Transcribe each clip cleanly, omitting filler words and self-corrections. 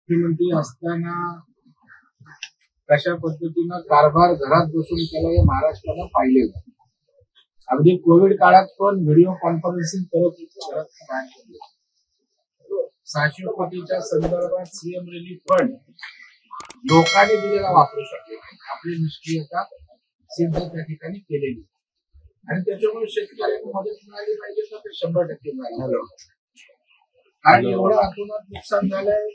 मुख्यमंत्री असताना कशा पद्धतीनं कारभार घरात बसून केला हे महाराष्ट्राला पाहिलेलं. अगदी कोविड काळात पण व्हिडिओ कॉन्फरन्सिंग करत होते. 600 कोटीच्या संदर्भात सीएम रिलीफ फंड लोकांनी दिलेला वापरू शकले. आपली निष्क्रियता सिद्ध त्या ठिकाणी केलेली आणि त्याच्यामुळे शेतकऱ्यांना मदत मिळाली पाहिजे तर ते 100% मिळालं. आणि एवढं अतोनात नुकसान झालंय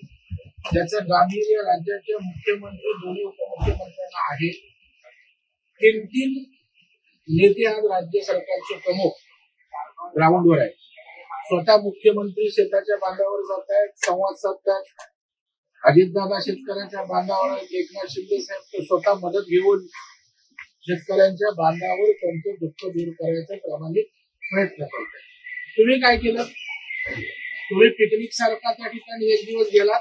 ज्याचं गांभीर्य राज्याचे मुख्यमंत्री दोन्ही उपमुख्यमंत्र्यांना आहे. 3 नेते आज राज्य सरकारचे प्रमुख ग्राउंडवर आहेत. स्वतः मुख्यमंत्री शेताच्या बांधावर जात आहेत, संवाद साधतात. अजितदादा शेतकऱ्यांच्या बांधावर आहेत. एकनाथ शिंदे साहेब स्वतः मदत घेऊन शेतकऱ्यांच्या बांधावर त्यांचं दुःख दूर करायचा प्रामाणिक प्रयत्न करतात. तुम्ही काय केलं? तुम्ही पिकनिक सारखा त्या ठिकाणी एक दिवस गेलात,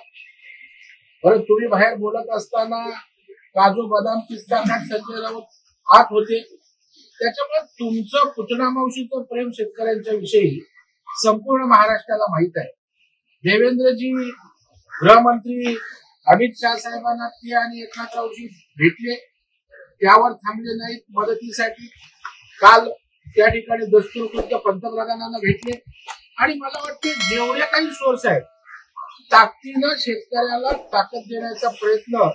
परत तुम्ही बाहेर बोलत असताना काजू बदाम पिस्ता खात संजय राऊत आत होते. त्याच्यामुळे तुमचं पुतणा मावशीचं प्रेम शेतकऱ्यांच्या विषयी संपूर्ण महाराष्ट्राला माहित आहे. देवेंद्रजी गृहमंत्री अमित शहा साहेबांना ते आणि एकनाथरावजी भेटले, त्यावर थांबले नाहीत मदतीसाठी. काल त्या ठिकाणी दस्तूरखुद्द पंतप्रधानांना भेटले आणि मला वाटते जेवढे काही सोर्स आहेत ताकदीनं शेतकऱ्याला ताकद देण्याचा प्रयत्न,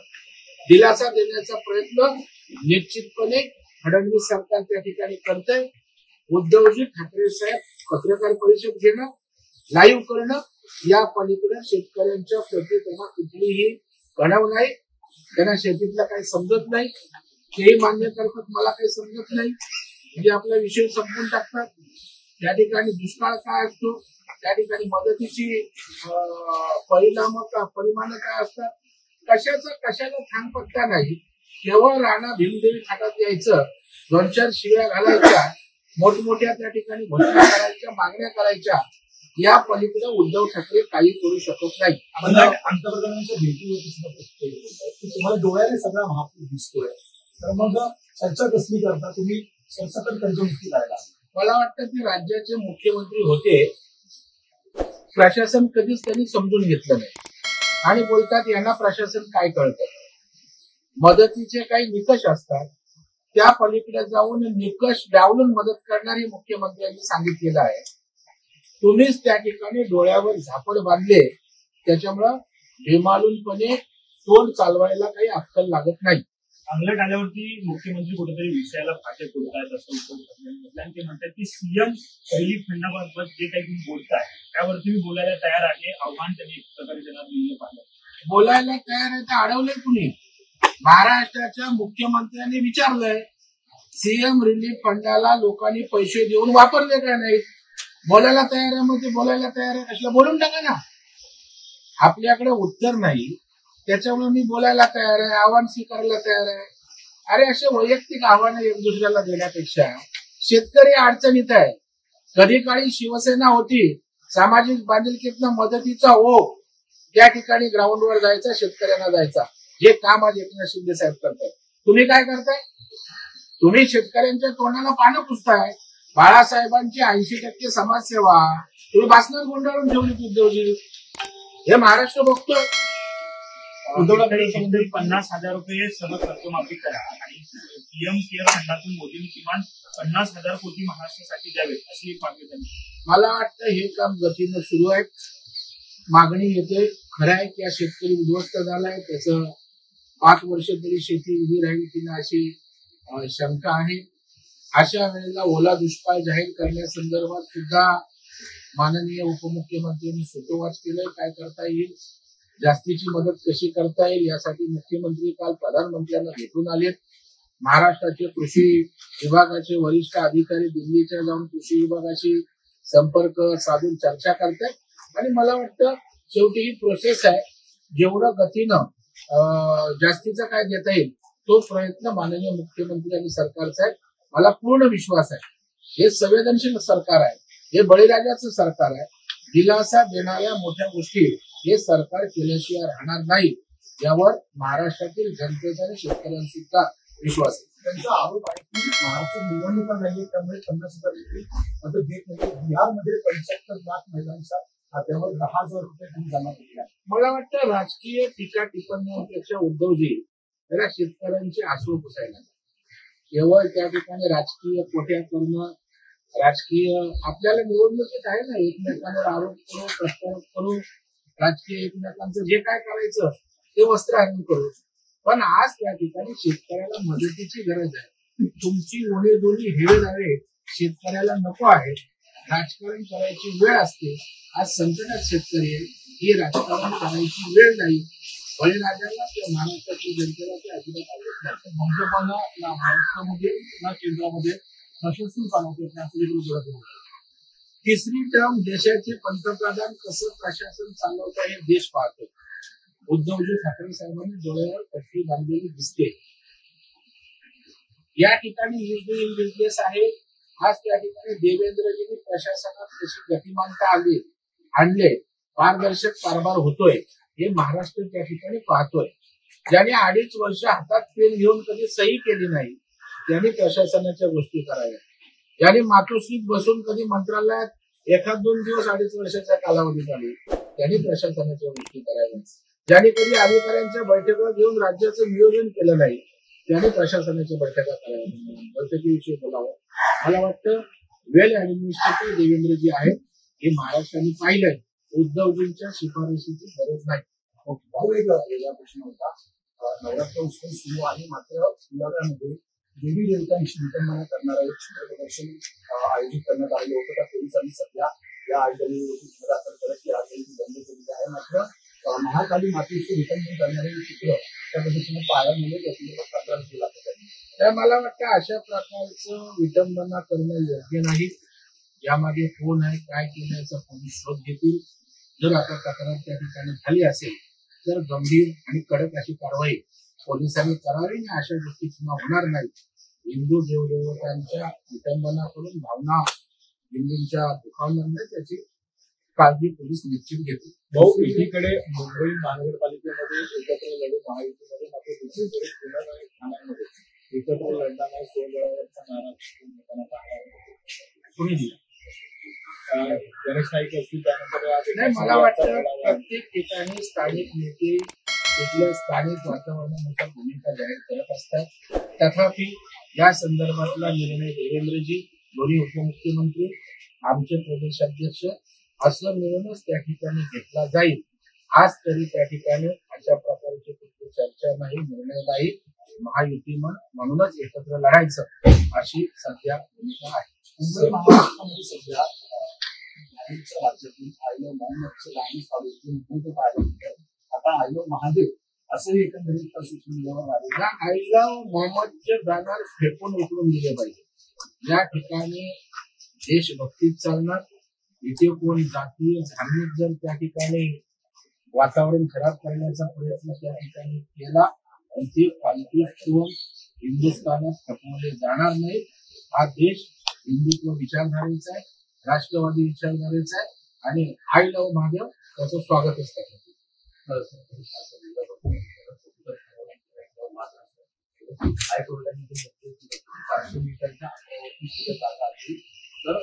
दिलासा देण्याचा प्रयत्न निश्चितपणे फडणवीस सरकार त्या ठिकाणी करतंय. उद्धवजी ठाकरे साहेब पत्रकार परिषद घेणं, लाईव्ह करणं, या पलीकडे शेतकऱ्यांच्या प्रति त्यांना कुठलीही कणव नाही. त्यांना शेतीतलं काही समजत नाही, तेही मान्य करतात. मला काही समजत नाही म्हणजे आपला विषय संपून टाकतात. त्या ठिकाणी दुष्काळ काय असतो, त्या ठिकाणी मदतीची परिमाण काय असतात, कशाला थांगपत्ता नाही. केवळ राणा भीमदेवी खात्यात यायचं, 2-4 शिव्या घालायच्या, मोठमोठ्या त्या ठिकाणी घोषणा करायच्या, मागण्या करायच्या, या पलीकडे उद्धव ठाकरे काही करू शकत नाही. पंतप्रधानांच्या भेटीवरती तुम्हाला डोळ्याने सगळा महापूर दिसतोय, तर मग चर्चा कसली करता तुम्ही? सरसकट कर्जमुक्ती करायला मला वाटतं की राज्याचे मुख्यमंत्री होते, प्रशासन कधीच त्यांनी समजून घेतलं नाही आणि बोलतात यांना प्रशासन काय कळतं. मदतीचे काही निकष असतात, त्या पलीकडे जाऊन निकष डावलून मदत करणारी मुख्यमंत्र्यांनी सांगितलेलं आहे. तुम्हीच त्या ठिकाणी डोळ्यावर झापड बांधले, त्याच्यामुळं बेमालूनपणे तोंड चालवायला काही अक्कल लागत नाही. अंगलट आल्यावरती मुख्यमंत्री कुठेतरी विषयाला फाटे फोडतायत असं ते म्हणतात की सीएम रिलीफ फंडाबाबत जे काही तुम्ही बोलताय त्यावरती मी बोलायला तयार आहे. आव्हान त्यांनी एक प्रकारे त्यांना दिलं पाहिजे. बोलायला तयार आहे तर अडवलंय कुणी? महाराष्ट्राच्या मुख्यमंत्र्यांनी विचारलंय सीएम रिलीफ फंडाला लोकांनी पैसे देऊन वापरले का नाही. बोलायला तयार आहे म्हणजे बोलायला तयार आहे, कशाला बोलून टाका ना. आपल्याकडे उत्तर नाही त्याच्यामुळे मी बोलायला तयार आहे, आव्हान स्वीकारायला तयार आहे. अरे असे वैयक्तिक आव्हानं एक दुसऱ्याला देण्यापेक्षा शेतकरी अडचणीत आहे. कधी काळी शिवसेना होती, सामाजिक बांधिलकीतनं मदतीचा ओघ त्या ठिकाणी ग्राउंडवर जायचा, शेतकऱ्यांना जायचा. हे काम आज एकनाथ शिंदे साहेब करताय. तुम्ही काय करताय? तुम्ही शेतकऱ्यांच्या तोंडाला पानं पुसताय. बाळासाहेबांची 80% समाजसेवा तुम्ही भाषणात गुंडाळून ठेवली. उद्धवजी हे महाराष्ट्र बघतोय. उद्धव ठाकरे 50,000 रुपये सहज कर्जमाफी करा आणि पीएम केअर फंडातून मोदींनी किमान 50,000 कोटी महाराष्ट्रासाठी द्यावेत अशी एक मागणी त्यांनी. मला वाटतं हे काम गतीनं सुरू आहे. मागणी येते. खरं आहे की शेतकरी उद्ध्वस्त झालाय, त्याचं 5 वर्ष तरी शेती उभी राहील की ना अशी शंका आहे. अशा वेळेला ओला दुष्काळ जाहीर करण्यासंदर्भात सुद्धा माननीय उपमुख्यमंत्र्यांनी सूतोवाच केलंय. काय करता येईल, जास्तीची मदत कशी करता येईल यासाठी मुख्यमंत्री काल प्रधानमंत्र्यांना भेटून आलेत. महाराष्ट्राचे कृषी विभागाचे वरिष्ठ अधिकारी दिल्लीच्या जाऊन कृषी विभागाशी संपर्क साधून चर्चा करतायत आणि मला वाटतं शेवटी ही प्रोसेस आहे. जेवढं गतीनं जास्तीचं काय देता येईल तो प्रयत्न माननीय मुख्यमंत्री आणि सरकारचा आहे. मला पूर्ण विश्वास आहे हे संवेदनशील सरकार आहे, हे बळीराजाचं सरकार आहे. दिलासा देणाऱ्या मोठ्या गोष्टी हे सरकार केल्याशिवाय राहणार नाही, यावर महाराष्ट्रातील जनतेचा आणि शेतकऱ्यांचा विश्वास आहे. त्यांचा आरोप आहे की महाराष्ट्र निवडणुका नाहीये त्यामुळे 50,000 मदत देत नाही. बिहारमध्ये 75 लाख महिलांचा खात्यावर 10,000 रुपये तुम्ही जमा केले आहेत. मला वाटतं राजकीय टीका टिप्पण्यांपेक्षा उद्धवजी त्याला शेतकऱ्यांची आसू पुसायला केवळ त्या ठिकाणी राजकीय कोट्या करणं, राजकीय आपल्याला निवडणुकीत आहे ना, एकमेकांवर आरोप करू, प्रत्यारोप करू, राजकीय एकमेकांचं जे काय करायचं ते वस्त्रहरण करू. पण आज त्या ठिकाणी शेतकऱ्याला मदतीची गरज आहे. तुमची उणे दोन्ही हेळेदारे शेतकऱ्याला नको आहे. राजकारण करायची वेळ असते. आज संकटात शेतकरी आहे. ही राजकारण करायची वेळ नाही. बळीराजाला किंवा महाराष्ट्रातील जनतेला ते अजिबात आवडत नाही. भाजपला ना महाराष्ट्रामध्ये ना केंद्रामध्ये प्रशासन चालवत येत नाही असं देखील बोलत होते. तिसरी टर्म देशाचे पंतप्रधान कसं प्रशासन चालवता हे देश पाहतो. उद्धवजी ठाकरे साहेबांनी डोळ्यावर पट्टी बांधलेली दिसते. या ठिकाणी बिझनेस आहे. आज त्या ठिकाणी देवेंद्रजींनी प्रशासनात कशी गतिमानता आणले, पारदर्शक कारभार होतोय हे महाराष्ट्र त्या ठिकाणी पाहतोय. ज्याने 2.5 वर्ष हातात पेन घेऊन कधी सही केली नाही त्यांनी प्रशासनाच्या गोष्टी कराव्या. ज्याने मातोश्रीत बसून कधी मंत्रालयात एखाद 2 दिवस 2.5 वर्षाच्या कालावधीत आले त्यांनी प्रशासनाच्या गोष्टी कराव्या. ज्याने कधी अधिकाऱ्यांच्या बैठका घेऊन राज्याचं नियोजन केलं नाही त्याने प्रशासनाच्या बैठका कराव्या, बैठकीविषयी बोलावं. मला वाटतं वेल ऍडमिनिस्ट्रेटर देवेंद्रजी आहेत हे महाराष्ट्राने पाहिलंय. उद्धवजींच्या शिफारशीची गरज नाही. भाऊ एक वेगळा प्रश्न होता. नवरात्र उत्सव सुरू आहे, मात्र पुण्यामध्ये देवी देवतांशी विटंबना करणारं एक चित्र प्रदर्शन आयोजित करण्यात आलेलं होतं. त्या पोलिसांनी सध्या या आयोजनावरती दाखल करत ही आयोजन बंद केलेली आहे. मात्र महाकाली मातेचे विटंबन करणारे चित्र त्या पद्धतीने पाहायला मिळेल याची तक्रार केली जाते. मला वाटतं अशा प्रकारचं विटंबना करणं योग्य नाही. यामागे कोण आहे, काय केलं याचा पोलीस शोध घेतील. जर आता तक्रार त्या ठिकाणी झाली असेल तर गंभीर आणि कडक अशी कारवाई पोलिसांनी करावी आणि अशा गोष्टी पुन्हा होणार नाही. हिंदू देवदेवतांच्या विटंबना करून भावना हिंदूंच्या दुखावणार नाही त्याची काळजी पोलीस निश्चित घेतील. भाऊ, एकीकडे मुंबई महानगरपालिकेमध्ये एकत्र लढू महायुतीमध्ये, मात्र दुसरीकडे पुण्यात आणि ठाण्यामध्ये एकत्र लढणार नाही स्वबळावरचा नारा कोणी दिला? गणेश नाईक असतील, त्यानंतर नाही, मला वाटतं प्रत्येक ठिकाणी स्थानिक नेते तिथल्या स्थानिक वातावरणानुसार भूमिका जाहीर करत असतात. तथापि या संदर्भातला निर्णय देवेंद्रजी, दोन्ही उपमुख्यमंत्री, आमचे प्रदेशाध्यक्ष असं मिळूनच त्या ठिकाणी घेतला जाईल. आज तरी त्या ठिकाणी अशा प्रकारची कुठली चर्चा नाही, निर्णय नाही. महायुती म्हणूनच एकत्र लढायचं अशी सध्या भूमिका आहे. मुंबई महाराष्ट्रामध्ये सध्या राज्यातून आयलो मोहम्मदचं गाणी चालू होते पाहिलं. आता आयलो महादेव असंही एकंदरीत सोशल मीडियावर आले. या आईला मोहम्मदचे बॅनर फेकून उकळून दिले पाहिजे. ज्या ठिकाणी देशभक्तीत चालणार, इथे कोण जातीय धार्मिक जर त्या ठिकाणी वातावरण खराब करण्याचा प्रयत्न त्या ठिकाणी केला आणि ते पालखी ठेवून हिंदुस्थानात खपवले जाणार नाही. हा देश हिंदुत्व विचारधारेचा आहे, राष्ट्रवादी विचारधारेचा आहे आणि आय लव्ह महादेव त्याचं स्वागतच करतात. हायकोर्टाने 500 मीटरच्या जागा असतील तर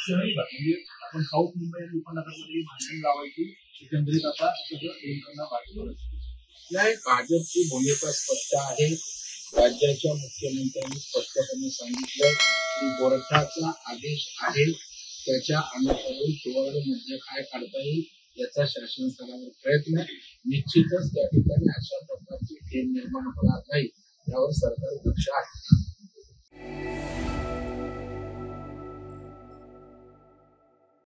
शहरी भाग म्हणजे आपण साऊथ मुंबई आणि उपनगरमध्ये भांडण लावायची एकंदरीत आता सगळं केंद्रांना बाजूला नाही, भाजपची भूमिका स्पष्ट आहे. राज्याच्या मुख्यमंत्र्यांनी स्पष्टपणे सांगितलं की बोर्डाचा आदेश आहे, त्याच्या अनुसरून मध्ये काय काढता येईल याचा शासन स्तरावर प्रयत्न आहे. निश्चितच त्या ठिकाणी अशा प्रकारची थेंब निर्माण होणार नाही यावर सरकार लक्ष आहे.